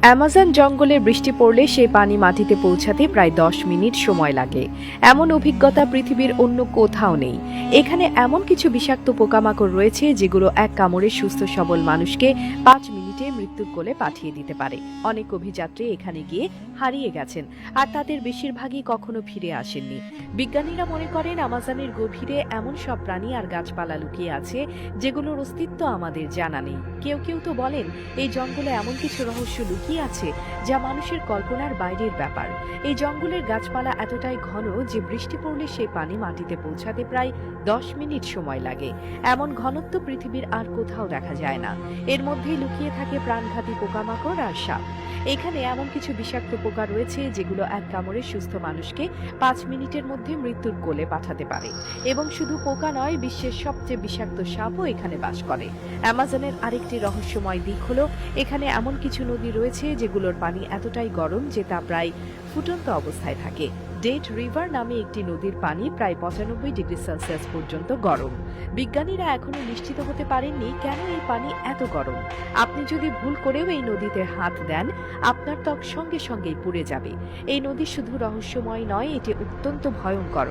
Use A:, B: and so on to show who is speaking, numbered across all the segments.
A: Amazon জঙ্গলে বৃষ্টি পড়লে সেই পানি মাটিতে পৌঁছাতে প্রায় 10 মিনিট সময় লাগে। এমন অভিজ্ঞতা পৃথিবীর অন্য কোথাও নেই। এখানে এমন কিছু বিষাক্ত পোকামাকড় রয়েছে যেগুলো এক কামড়ে সুস্থ সবল মানুষকে 5 মিনিটে মৃত্যুর কোলে পাঠিয়ে দিতে পারে। অনেক অভিযাত্রী এখানে গিয়ে হারিয়ে গেছেন, আর তাদের বেশিরভাগই কখনো ফিরে আসেননি। বিজ্ঞানীরা মনে করেন আমাজনের গভীরে এমন সব প্রাণী আর গাছপালা লুকিয়ে আছে যেগুলোর অস্তিত্ব আমাদের জানা নেই। কেউ কেউ তো বলেন এই জঙ্গলে এমন কিছু রহস্য লুকিয়ে আছে যা মানুষের কল্পনার বাইরের ব্যাপার। এই জঙ্গলের গাছপালা এতটাই ঘন যে বৃষ্টি পড়লে সেই পানি মাটিতে পৌঁছাতে প্রায় 10 মিনিট সময় লাগে। এমন ঘনত্ব পৃথিবীর আর কোথাও দেখা যায় না। এর মধ্যেই লুকিয়ে থাকে প্রাণঘাতী পোকামাকড় আর সাপ। এখানে এমন কিছু বিষাক্ত পোকা রয়েছে যেগুলো এক কামড়ে সুস্থ মানুষকে 5 মিনিটের মধ্যে মৃত্যুর কোলে পাঠাতে পারে। এবং শুধু পোকা নয়, বিশ্বের সবচেয়ে বিষাক্ত সাপও এখানে বাস করে। অ্যামাজনের আরেকটি রহস্যময় দিক হলো এখানে এমন কিছু নদী রয়েছে যেগুলোর পানি এতটাই গরম যে তা প্রায় ফুটন্ত অবস্থায় থাকে। ডেড রিভার নামে একটি নদীর পানি প্রায় 95 ডিগ্রি সেলসিয়াস পর্যন্ত গরম। বিজ্ঞানীরা এখনো নিশ্চিত হতে পারেননি কেন এই পানি এত গরম। আপনি যদি ভুল করেও এই নদীতে হাত দেন, আপনার ত্বক সঙ্গে সঙ্গেই পুড়ে যাবে। এই নদী শুধু রহস্যময় নয়, এটি অত্যন্ত ভয়ঙ্কর।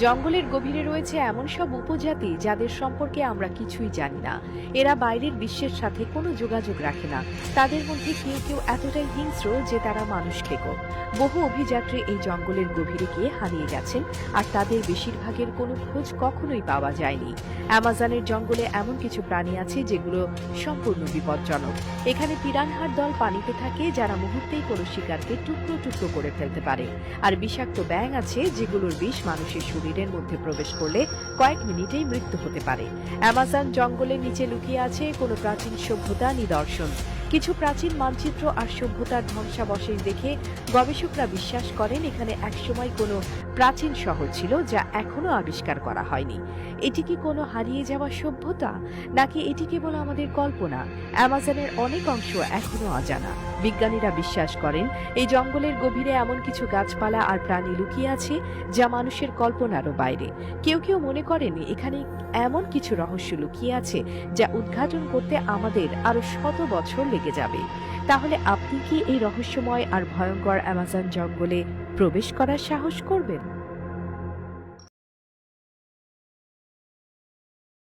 A: জঙ্গলের গভীরে রয়েছে এমন সব উপজাতি যাদের সম্পর্কে আমরা কিছুই জানি না। এরা বাইরের বিশ্বের সাথে কোনো যোগাযোগ রাখে না। তাদের মধ্যে কেউ কেউ এতটাই হিংস্র যে তারা মানুষ খেকো। বহু অভিযাত্রী এই জঙ্গলের গভীরে গিয়ে হারিয়ে গেছেন, আর তাদের বেশিরভাগের কোনো খোঁজ কখনোই পাওয়া যায়নি। অ্যামাজনের জঙ্গলে এমন কিছু প্রাণী আছে যেগুলো সম্পূর্ণ বিপজ্জনক। এখানে পিরানহার দল পানিতে থাকে যারা মুহূর্তেই কোনো শিকারকে টুকরো টুকরো করে ফেলতে পারে। আর বিষাক্ত ব্যাঙ আছে যেগুলোর বিষ মানুষের শরীরের মধ্যে প্রবেশ করলে কয়েক মিনিটেই মৃত্যু হতে পারে। অ্যামাজন জঙ্গলের নিচে লুকিয়ে আছে কোনো প্রাচীন সভ্যতা নিদর্শন। কিছু প্রাচীন মানচিত্র আর সভ্যতার ধ্বংসাবশেষ দেখে গবেষকরা বিশ্বাস করেন এখানে একসময় কোনো প্রাচীন শহর ছিল যা এখনো আবিষ্কার করা হয়নি। এটি কি কোনো হারিয়ে যাওয়া সভ্যতা, নাকি এটি কেবল আমাদের কল্পনা? অ্যামাজনের অনেক অংশ এখনো অজানা। বিজ্ঞানীরা বিশ্বাস করেন এই জঙ্গলের গভীরে এমন কিছু গাছপালা আর প্রাণী লুকিয়ে আছে যা মানুষের কল্পনারও বাইরে। কেউ কেউ মনে করেন এখানে এমন কিছু রহস্য লুকিয়ে আছে যা উদ্ঘাটন করতে আমাদের আরো 100 বছর লেগে যাবে। তাহলে আপনি কি এই রহস্যময় আর ভয়ঙ্কর অ্যামাজন জঙ্গলে প্রবেশ করার সাহস করবেন?